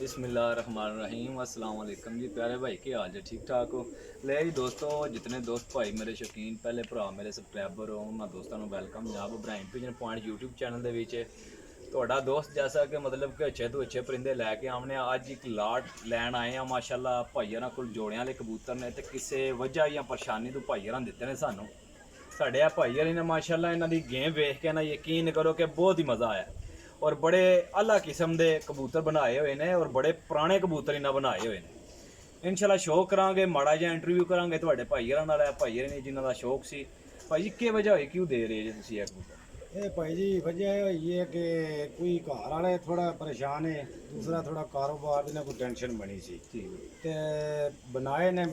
बिस्मिल्लाहिर्रहमानिर्रहीम अस्सलाम वालेकुम जी प्यारे भाई के हाल है ठीक ठाक हो। ले जी दोस्तों जितने दोस्त भाई मेरे शौकीन पहले भरा मेरे सबसक्राइबर हो उन्होंने दोस्तों को वेलकम जनाब Ibrahim pigeon point YouTube channel ਦੇ ਵਿੱਚ ਤੁਹਾਡਾ ਦੋਸਤ जैसा कि मतलब कि अच्छे तो अच्छे परिंदे लैके आने अज एक लाट लैन आए हैं माशाअल्लाह भाई होरां कोल जोड़ियां वाले कबूतर ने तो किसी वजह या परेशानी तो भाई होरां दिते ने सानू साढ़े भाई होरी ने माशाअल्लाह इन्हां दी गेम वेख के ना यकीन करो कि बहुत ही मज़ा आया और बड़े आला किस्म के कबूतर बनाए हुए हैं और बड़े पुराने कबूतर इन्हें बनाए हुए हैं। इंशाल्लाह शौक करांगे माड़ा जिहा इंटरव्यू करांगे तुहाडे भाई होरां नाल भाई होरें ने जिन्हां दा शौक सी। भाई जी के वजह होई क्यों दे रहे जे तुसीं ये कबूतर? ये भाई जी वजह होई है कि कोई घर वाले थोड़ा परेशान है, दूसरा थोड़ा कारोबार की ना कोई टेंशन बनी सी ते बनाए ने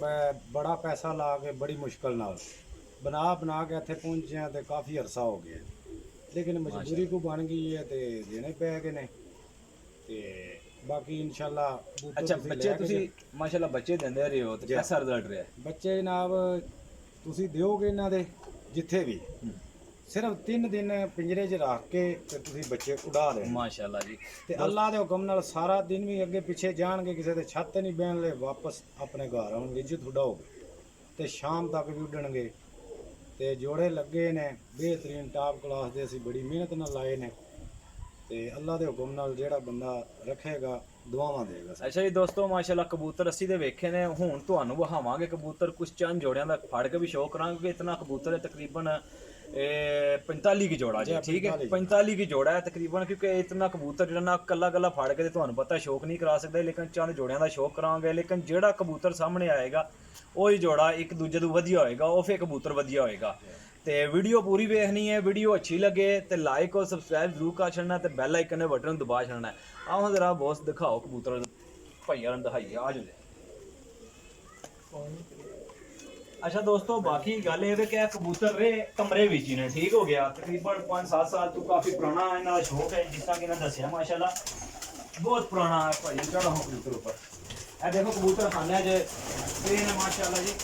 बड़ा पैसा ला के बड़ी मुश्किल नाल बना के इत्थे पहुंचे हैं ते काफ़ी अरसा हो गया, लेकिन मजबूरी को बन गई है ते देने पै गए ने ते बाकी इंशाल्लाह। अच्छा बच्चे तुसीं माशाल्लाह बच्चे देंदे रहे हो ते कैसा रिजल्ट रहा? बच्चे जनाब तुसीं दिओगे इन्हां दे जिथे भी सिर्फ 3 दिन पिंजरे 'च रख के ते तुसीं बच्चे उड़ा देने माशाल्लाह जी ते अल्लाह दे हुक्म नाल सारा दिन भी अगे पिछे जाणगे, किसी दे छत नहीं बहन ले वापस अपने घर आउणगे इज्जत उड़ाओगे ते शाम तक भी उड्डणगे ते जोड़े लगे ने बेहतरीन टॉप क्लास दे असीं बड़ी मेहनत नाल लाए ने ते अल्लाह दे हुक्म नाल जेड़ा बंदा रखेगा दुआवां देगा। अच्छा जी दोस्तों माशाल्लाह कबूतर असी दे वेखे ने हुण तुहानूं वहावांगे कबूतर कुछ चंद जोड़ियां दा फड़ के भी शौक करांगे कि इतना कबूतर है तकरीबन 45 की जोड़ा जी, ठीक है 45 की जोड़ा है तकरीबन, क्योंकि इतना कबूतर जो ना कला कला फड़ के तो पता शौक नहीं करा सकते, लेकिन चंद जोड़ियां का शौक करांगे। लेकिन जेड़ा कबूतर सामने आएगा वही जोड़ा एक दूजे तो वधिया होएगा, वो फिर कबूतर वधिया होएगा। तो वीडियो पूरी देखनी है, वीडियो अच्छी लगे तो लाइक और सबसक्राइब जरूर कर छड़ना तो बैल आइकन ने बटन दबा छड़ना है। आओ जरा बॉस दिखाओ कबूतर भाइया दिखाइए आ जाए। अच्छा दोस्तों बाकी गल ये कि कबूतर रे कमरे विच ही ने, ठीक हो गया तकरीबन 5-7 साल तो काफ़ी पुराना इन्हां दा शौक है, जिस तरह कि इन्हें दसिया माशाल्लाह बहुत पुराना है। भाई चढ़ा हो कबूतर ऊपर ए देखो कबूतर खाने च माशाल्लाह जी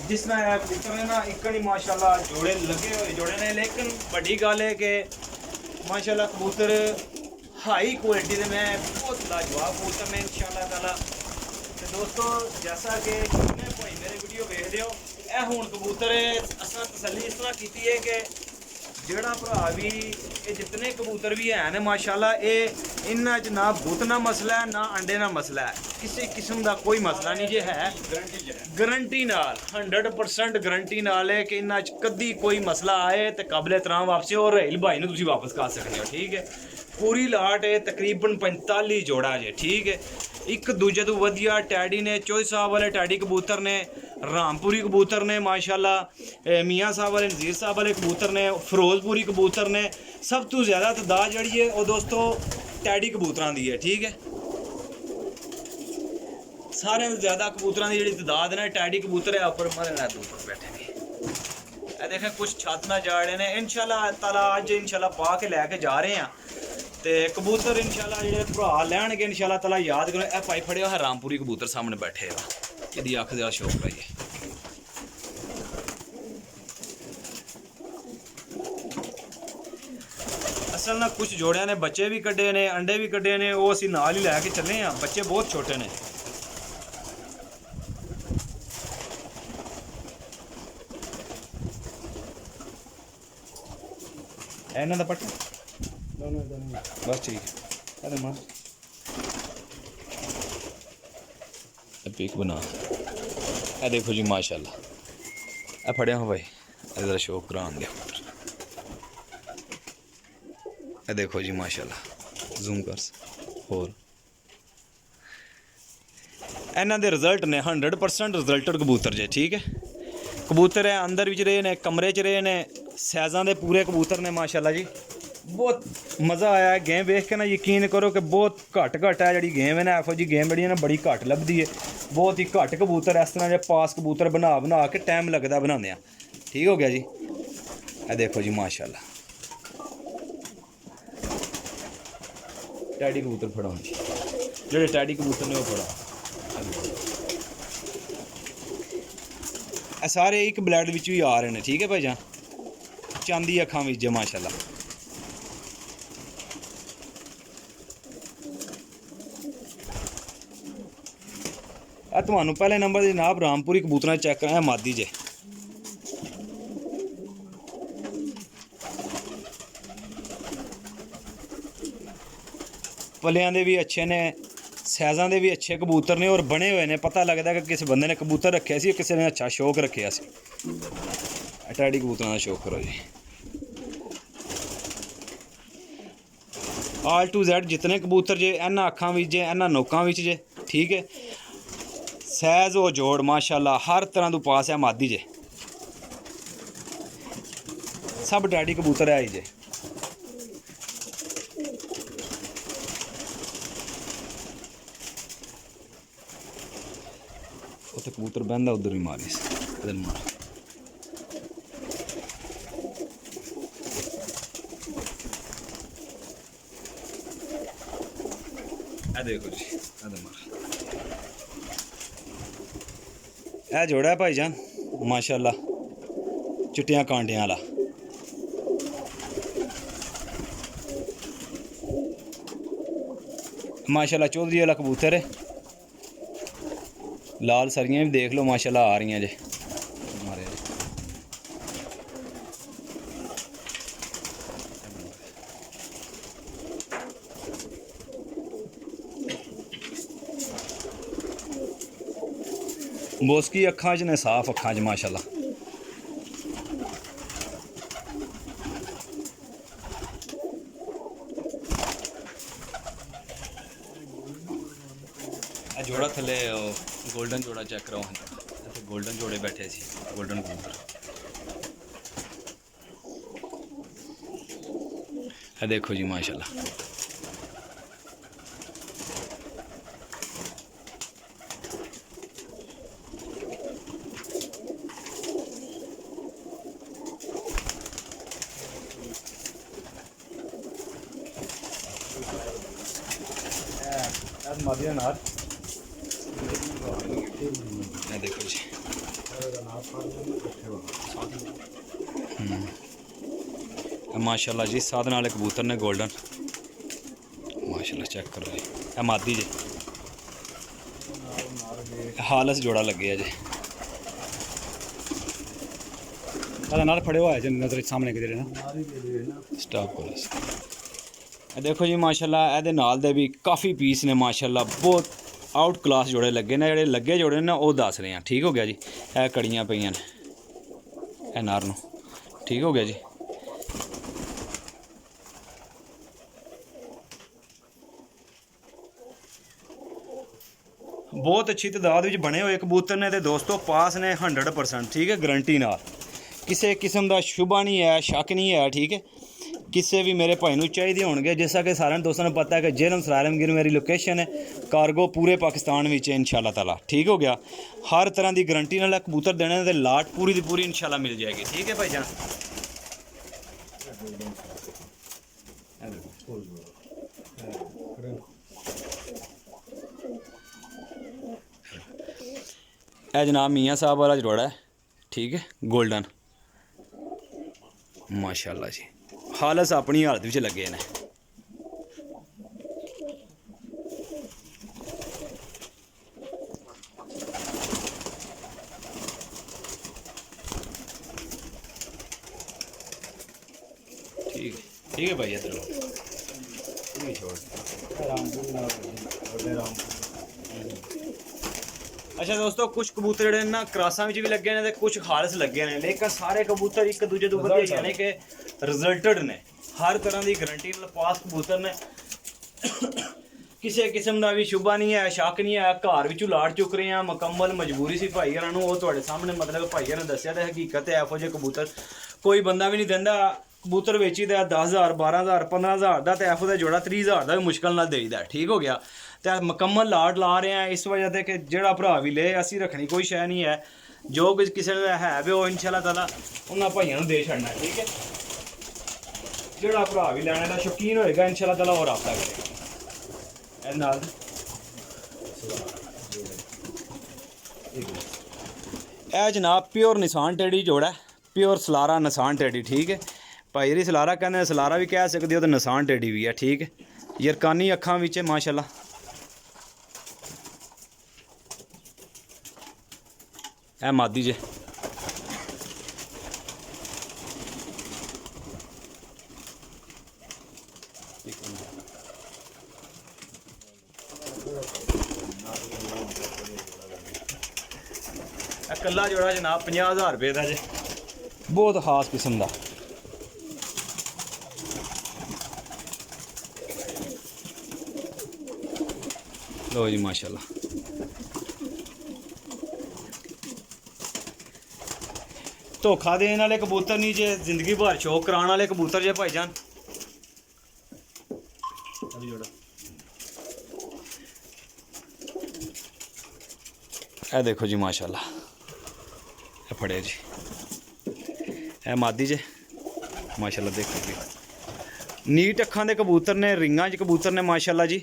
जिस तरह कबूतर ने ना एक नहीं माशाल्लाह जोड़े लगे हुए जोड़े ने, लेकिन बड़ी गल है कि माशाल्लाह कबूतर हाई क्वालिटी के मैं बहुत लाजवाब कबूतर ने इंशाल्लाह ताला। तो दोस्तों जैसा कि जिन्हें भाई मेरे वीडियो वेख रहे हो यह हूँ कबूतर असां तसल्ली इस तरह की है कि जेड़ा भरा भी ये जितने कबूतर भी हैं माशाल्लाह ये इन्हां च ना बुत ना मसला है ना अंडे ना मसला है, किसी किस्म का कोई मसला नहीं जे है। गारंटी नाल 100% गारंटी नाल है कि इन्हां च कदी कोई मसला आए तो काबिल एहतराम वापसी और रहील भाई नूं तुसीं वापस कर सकते हो, ठीक है। पूरी लाट है तकरीबन 45 जोड़ा जे, ठीक है। एक दूजे तो वधिया टैडी ने चौधरी साहब वाले टैडी कबूतर ने, रामपुरी कबूतर ने माशाल्लाह, मियाँ साहब वाले नज़ीर साहब वाले कबूतर ने, फिरोजपुरी कबूतर ने। सब तो ज़्यादा तादाद जी है वो दोस्तों टैडी कबूतर की है, ठीक है। सारे तो ज़्यादा कबूतर की जी तादाद है टैडी कबूतर है उपर मरे ऊपर बैठे ने देखें कुछ छत ना जा रहे हैं। इंशाल्लाह ताला अज इंशाल्लाह पा के लैके जा रहे हैं तो कबूतर इंशाल्लाह जो भरा लैनगे इंशाल्लाह ताला याद करो। यह पाई फड़े है रामपुरी कबूतर सामने बैठे यदि अख का शौक रही है। असल ना कुछ जोड़िया ने बच्चे भी कड्डे ने अंडे भी कड्डे ने, वो असीं नाल ही लैके चले हैं, बच्चे बहुत छोटे ने। इन्हां दा पट्टा बस ठीक है अरे मां पिक बना ए देखो जी माशाल्लाह ए फड़िया हो भाई इधर शौक करान दे ए देखो जी माशाल्लाह जूम कर और इन्हां दे रिजल्ट ने 100% रिजल्टेड कबूतर जे, ठीक है। कबूतर है अंदर विच रहे ने कमरे च रहे ने, सैज़ां दे पूरे कबूतर ने माशाल्लाह जी। बहुत मज़ा आया है गेम वेख के ना, यकीन करो कि बहुत घट है जी गेम है ना, एफो जी गेम बड़ी है ना बड़ी घट लभदी है, बहुत ही घट कबूतर इस तरह के पास कबूतर बना के टाइम लगता बनाने, ठीक हो गया जी। ए देखो जी माशाल्लाह टैडी कबूतर फड़ो जी, जेडे टैडी कबूतर ने वो फड़ो सारे एक ब्लैड विच भी आ रहे हैं, ठीक है भाई जान चांदी अखां विच माशाल्लाह। ਆ ਤੁਹਾਨੂੰ ਪਹਿਲੇ ਨੰਬਰ ਦੇ ਜਨਾਬ ਰਾਮਪੁਰੀ ਕਬੂਤਰਾਂ ਚੈੱਕ ਕਰਾਂ ਮਾਦੀ ਜੇ ਪਲਿਆਂ ਦੇ ਵੀ ਅੱਛੇ ਨੇ ਸਾਈਜ਼ਾਂ ਦੇ ਵੀ ਅੱਛੇ ਕਬੂਤਰ ਨੇ ਔਰ ਬਣੇ ਹੋਏ ਨੇ ਪਤਾ ਲੱਗਦਾ ਕਿ ਕਿਸੇ ਬੰਦੇ ਨੇ ਕਬੂਤਰ ਰੱਖਿਆ ਸੀ ਕਿਸੇ ਨੇ ਅੱਛਾ ਸ਼ੌਕ ਰੱਖਿਆ ਸੀ ਟੈਡੀ ਕਬੂਤਰਾਂ ਦਾ ਸ਼ੌਕ ਕਰੋ ਜੀ ਆਲ ਟੂ ਜ਼ੈਡ ਜਿਤਨੇ ਕਬੂਤਰ ਜੇ ਇਹਨਾਂ ਅੱਖਾਂ ਵਿੱਚ ਜੇ ਇਹਨਾਂ ਨੋਕਾਂ ਵਿੱਚ ਜੇ ਠੀਕ ਹੈ ਸਾਈਜ਼ ਉਹ ਜੋੜ ਮਾਸ਼ਾਅੱਲਾ ਹਰ ਤਰ੍ਹਾਂ ਦਾ ਪਾਸ ਹੈ ਮਾਦੀ ਜੇ ਸਭ ਟੈਡੀ ਕਬੂਤਰ ਹੈ ਜੇ ਉੱਥੇ ਕਬੂਤਰ ਬਹਿੰਦਾ ਉਧਰ ਵੀ ਮਾਰੀ ਸੀ ਮਾਰ ਆ ਦੇਖੋ ਜੀ ਆ ਮਾਰ ਇਹ ਜੋੜਾ ਭਾਈ ਜਾਨ ਮਾਸ਼ਾਅੱਲਾ ਚਿੱਟੀਆਂ ਕਾਂਟਿਆਂ ਵਾਲਾ माशाल्लाह चौधरी वाला कबूतर है लाल सरियां भी देख लो माशाल्लाह आ रही जे हमारे बोसकी अखां च ने साफ अखां च माशाल्लाह जोड़ा थले गोल्डन जोड़ा चेक करो इतने गोल्डन जोड़े बैठे सी गोल्डन कबूतर देखो जी माशाल्लाह मादिया नार देखो जी माशाल्लाह जी साधन वाले कबूतर ने गोल्डन माशाल्लाह चेक करो जी ये मादी जी हालस जोड़ा लगे है जी नाल फड़े हुआ है जी नजर सामने के ना स्टॉप करो देखो जी माशाल्लाह ये नाल दे भी काफ़ी पीस ने माशाल्लाह बहुत आउट क्लास जोड़े लगे ने जोड़े लगे जोड़े ना वो दस रहे हैं ठीक हो गया जी यह कड़ियाँ पईयां ने यह नार नूं ठीक हो गया जी बहुत अच्छी तादाद में बने हुए कबूतर ने तो दोस्तों पास ने 100% ठीक है गारंटी नाल किसी किस्म का शुभा नहीं है शक नहीं है ठीक है किसी भी मेरे भाई नूं चाहिए होंगे जैसा कि सारे दोस्तों ने पता है कि जेलम सरारमगिर मेरी लोकेशन है कार्गो पूरे पाकिस्तान में इंशाल्लाह ताला ठीक हो गया हर तरह की गारंटी नाल कबूतर देने ते लाट पूरी की पूरी इंशाल्लाह मिल जाएगी ठीक है भाई जान यह जनाब मियाँ साहब वाला जोड़ा है ठीक है गोल्डन माशाल्लाह जी हालस अपनी हालत में लगे ने ठीक है भाई इधर अच्छा दोस्तों कुछ कबूतर जोड़े ना क्रासा भी लगे ने कुछ खालस लगे ने लेकिन सारे कबूतर एक दूजे तो वधिया यानी कि रिजल्टेड ने हर तरह की गारंटी पास कबूतर ने किसी किस्म का भी शुभा नहीं है शक नहीं है घर विचों लाट चुक रहे हैं मुकम्मल मजबूरी सी भाई होरां नूं वो तुहाडे सामने मतलब भाई ने दस्सिया ते हकीकत है इहो जिहे कबूतर कोई बंदा भी नहीं दिंदा कबूतर वेची दा 10,000 12,000 15,000 का तो इहो जिहा जोड़ा 30,000 का भी मुश्किल नाल देईदा ठीक हो गया तो मुकम्मल लाट ला रहे हैं इस वजह से कि जिहड़ा भरा भी ले असीं रखनी कोई शै नहीं है जो कुछ किसी ने है भी वो इंशाल्लाह ताला उन्हां भाइयों नूं दे छड़ना ठीक है जिहड़ा भरा भी लैने का शौकीन होएगा इंशाल्लाह ताला और राबता करेगा इहदे नाल यह जनाब प्योर निशान टेडी जोड़ा प्योर सलारा निशान टेडी ठीक है भाई जी सलारा कहने सलारा भी कह सकते हो तो निशान टेडी भी है ठीक है यरकानी अखां विच माशाल्लाह ਇਹ ਮਾਦੀ ਜੇ ਇਹ ਕੱਲਾ ਜੋੜਾ ਜਨਾਬ 50,000 ਰੁਪਏ ਦਾ ਜੇ ਬਹੁਤ ਖਾਸ ਕਿਸਮ ਦਾ। ਲੋ ਜੀ ਮਾਸ਼ਾਅੱਲਾ ਧੋਖਾ ਦੇਣ ਵਾਲੇ ਕਬੂਤਰ ਨਹੀਂ ਜੇ, ਜ਼ਿੰਦਗੀ ਭਰ ਸ਼ੌਕ ਕਰਾਉਣ ਵਾਲੇ ਕਬੂਤਰ ਜੇ ਭਾਈਜਾਨ। ਇਹ ਦੇਖੋ ਜੀ ਮਾਸ਼ਾਅੱਲਾ, ਇਹ ਫੜਿਆ ਜੀ, ਇਹ ਮਾਦੀ ਜੇ ਮਾਸ਼ਾਅੱਲਾ। ਦੇਖੋ ਜੀ ਨੀਟ ਅੱਖਾਂ ਦੇ ਕਬੂਤਰ ਨੇ, ਰਿੰਗਾਂ 'ਚ ਕਬੂਤਰ ਨੇ ਮਾਸ਼ਾਅੱਲਾ ਜੀ।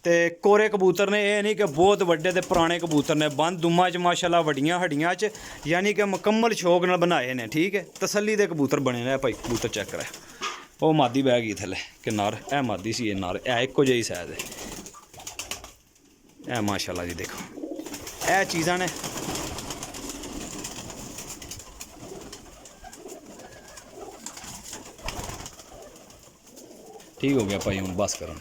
ਤੇ ਕੋਰੇ ਕਬੂਤਰ ਨੇ, ਇਹ ਨਹੀਂ ਕਿ ਬਹੁਤ ਵੱਡੇ ਤੇ ਪੁਰਾਣੇ ਕਬੂਤਰ ਨੇ। ਬੰਦ ਦੁਮਾ 'ਚ ਮਾਸ਼ਾਅੱਲਾ, ਵੱਡੀਆਂ ਹੱਡੀਆਂ 'ਚ, ਯਾਨੀ ਕਿ ਮੁਕੰਮਲ ਸ਼ੌਕ ਨਾਲ ਬਣਾਏ ਨੇ। ਠੀਕ ਹੈ, ਤਸੱਲੀ ਦੇ ਕਬੂਤਰ ਬਣੇ ਨੇ ਭਾਈ। ਕਬੂਤਰ ਚੈੱਕ ਕਰਾ, ਉਹ ਮਾਦੀ ਬਹਿ ਗਈ ਥੱਲੇ ਕਿ ਨਰ, ਇਹ ਮਾਦੀ ਸੀ, ਇਹ ਨਰ, ਇਹ ਇੱਕੋ ਜਿਹੀ ਸਾਈਜ਼ ਹੈ। ਇਹ ਮਾਸ਼ਾਅੱਲਾ ਜੀ ਦੇਖੋ, ਇਹ ਚੀਜ਼ਾਂ ਨੇ। ਠੀਕ ਹੋ ਗਿਆ ਭਾਈ, ਹੁਣ ਬਸ ਕਰੋ।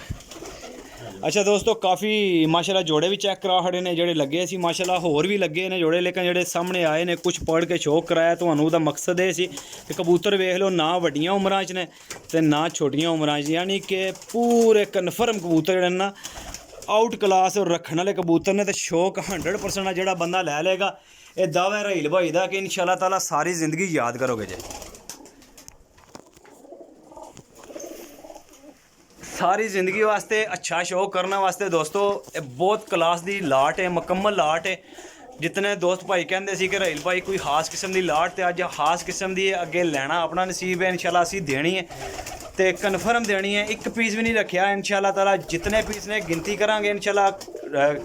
ਅੱਛਾ ਦੋਸਤੋ, ਕਾਫੀ ਮਾਸ਼ਾਅੱਲਾ ਜੋੜੇ ਵੀ ਚੈੱਕ ਕਰਾ ਖੜੇ ਨੇ ਜਿਹੜੇ ਲੱਗੇ ਸੀ ਮਾਸ਼ਾਅੱਲਾ। ਹੋਰ ਵੀ ਲੱਗੇ ਨੇ ਜੋੜੇ, ਲੇਕਿਨ ਜਿਹੜੇ ਸਾਹਮਣੇ ਆਏ ਨੇ ਕੁਝ ਪੜ ਕੇ ਸ਼ੌਕ ਕਰਾਇਆ ਤੁਹਾਨੂੰ। ਉਹਦਾ ਮਕਸਦ ਇਹ ਸੀ ਕਿ ਕਬੂਤਰ ਵੇਖ ਲਓ, ਨਾ ਵੱਡੀਆਂ ਉਮਰਾਂ 'ਚ ਨੇ ਤੇ ਨਾ ਛੋਟੀਆਂ ਉਮਰਾਂ 'ਚ, ਯਾਨੀ ਕਿ ਪੂਰੇ ਕਨਫਰਮ ਕਬੂਤਰ ਜਿਹੜੇ ਨਾ ਆਊਟ ਕਲਾਸ ਰੱਖਣ ਵਾਲੇ ਕਬੂਤਰ ਨੇ। ਤੇ ਸ਼ੌਕ 100% ਜਿਹੜਾ ਬੰਦਾ ਲੈ ਲੇਗਾ, ਇਹ ਦਾਅਵਾ ਰਹੀਲ ਭਾਈ ਦਾ ਕਿ ਇਨਸ਼ਾਅੱਲਾ ਤਾਲਾ ਸਾਰੀ ਜ਼ਿੰਦਗੀ ਯਾਦ ਕਰੋਗੇ ਜੇ। ਸਾਰੀ ਜ਼ਿੰਦਗੀ ਵਾਸਤੇ ਅੱਛਾ ਸ਼ੌਕ ਕਰਨ ਵਾਸਤੇ ਦੋਸਤੋ ਇਹ ਬਹੁਤ ਕਲਾਸ ਦੀ ਲਾਟ ਹੈ, ਮੁਕੰਮਲ ਲਾਟ ਹੈ। ਜਿਤਨੇ ਦੋਸਤ ਭਾਈ ਕਹਿੰਦੇ ਸੀ ਕਿ ਰਹੀਲ ਭਾਈ ਕੋਈ ਖਾਸ ਕਿਸਮ ਦੀ ਲਾਟ, ਤੇ ਅੱਜ ਖਾਸ ਕਿਸਮ ਦੀ ਅੱਗੇ ਲੈਣਾ ਆਪਣਾ ਨਸੀਬ ਹੈ। ਇਨਸ਼ਾਅੱਲਾ ਅਸੀਂ ਦੇਣੀ ਹੈ ਤੇ ਕਨਫਰਮ ਦੇਣੀ ਹੈ। ਇੱਕ ਪੀਸ ਵੀ ਨਹੀਂ ਰੱਖਿਆ ਇਨਸ਼ਾਅੱਲਾ ਤਾਲਾ। ਜਿਤਨੇ ਪੀਸ ਨੇ ਗਿਣਤੀ ਕਰਾਂਗੇ ਇਨਸ਼ਾਅੱਲਾ,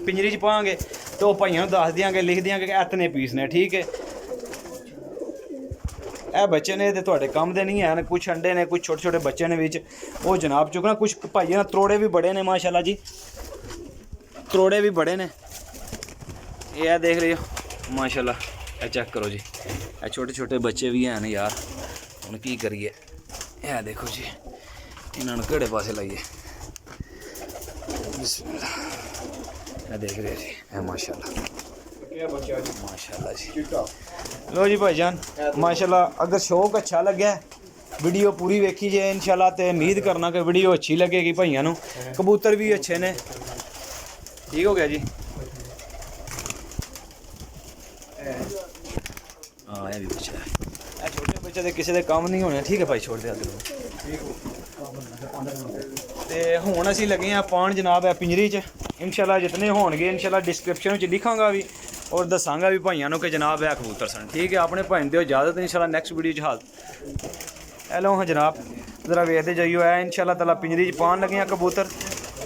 ਪਿੰਜਰੀ 'ਚ ਪਾਵਾਂਗੇ ਤੇ ਉਹ ਭਾਈਆਂ ਨੂੰ ਦੱਸ ਦਿਆਂਗੇ, ਲਿਖ ਦਿਆਂਗੇ ਕਿ ਇਤਨੇ ਪੀਸ ਨੇ। ਠੀਕ ਹੈ, ਇਹ ਬੱਚੇ ਨੇ ਤੇ ਤੁਹਾਡੇ ਕੰਮ ਦੇ ਨਹੀਂ ਹਨ। ਕੁਛ ਅੰਡੇ ਨੇ, ਕੁਛ ਛੋਟੇ ਛੋਟੇ ਬੱਚੇ ਨੇ ਵਿੱਚ, ਉਹ ਜਨਾਬ ਚੁੱਕਣਾ। ਕੁਛ ਭਾਈਆਂ ਨਾਲ ਤਰੋੜੇ ਵੀ ਬੜੇ ਨੇ ਮਾਸ਼ਾਅੱਲਾ ਜੀ, ਤਰੋੜੇ ਵੀ ਬੜੇ ਨੇ। ਇਹ ਦੇਖ ਲਿਓ ਮਾਸ਼ਾਅੱਲਾ, ਇਹ ਚੈੱਕ ਕਰੋ ਜੀ, ਇਹ ਛੋਟੇ ਛੋਟੇ ਬੱਚੇ ਵੀ ਹਨ ਯਾਰ। ਹੁਣ ਕੀ ਕਰੀਏ, ਇਹ ਦੇਖੋ ਜੀ, ਇਹਨਾਂ ਨੂੰ ਕਿਹੜੇ ਪਾਸੇ ਲਾਈਏ। ਬਿਸਮਿल्लाह, ਇਹ ਦੇਖ ਰਹੇ ਜੀ, ਇਹ ਮਾਸ਼ਾਅੱਲਾ माशाल्लाह जी। लो जी भाईजान माशाल्लाह, अगर शौक अच्छा लगे वीडियो पूरी वेखी जाए इंशाल्लाह, तो उम्मीद करना कि वीडियो अच्छी लगेगी भाइयों नूं। कबूतर भी अच्छे ने। ठीक हो गया जी। हाँ, ये भी बच्चा है, ये छोटे बच्चे तो किसी के काम नहीं होने। ठीक है भाई, छोड़ दे ते हुण असीं लगे हैं पाण जनाब है पिंजरी च। इंशाल्लाह जितने होणगे इंशाल्लाह डिस्क्रिप्शन च लिखांगा भी और दसांगा भी भाइयों को कि जनाब है कबूतर सन। ठीक है, अपने भाई दिओ इजाजत। इंशाल्लाह नेक्स्ट वीडियो च हाल हेलो हाँ जनाब, जरा वेखते जाइयो। है इंशाल्लाह ताला पिंजरी च पान लगे हैं कबूतर,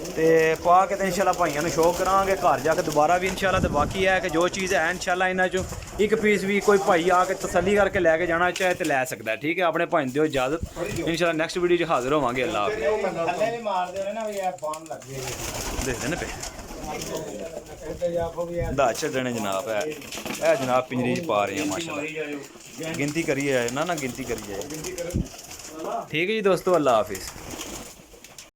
तो पा के तो इंशाल्लाह भाइयों को शौक करांगे घर जाके दोबारा भी इंशाल्लाह। तो बाकी है कि जो चीज़ है इंशाल्लाह इन्हां चों एक पीस भी कोई भाई आके तसल्ली करके लैके जाना चाहे तो लै सकता है। ठीक है, अपने भाई दिओ इजाजत। इंशाल्लाह नेक्स्ट वीडियो च हाजिर होवांगे। अल्लाह हाफिज़। देखते ना पे दा छड्डने जनाब है जनाब पिंजरी च पा रहे हैं माशाल्लाह। गिनती करिए ना गिनती करिए। ठीक है जी दोस्तों, अल्लाह हाफिज़।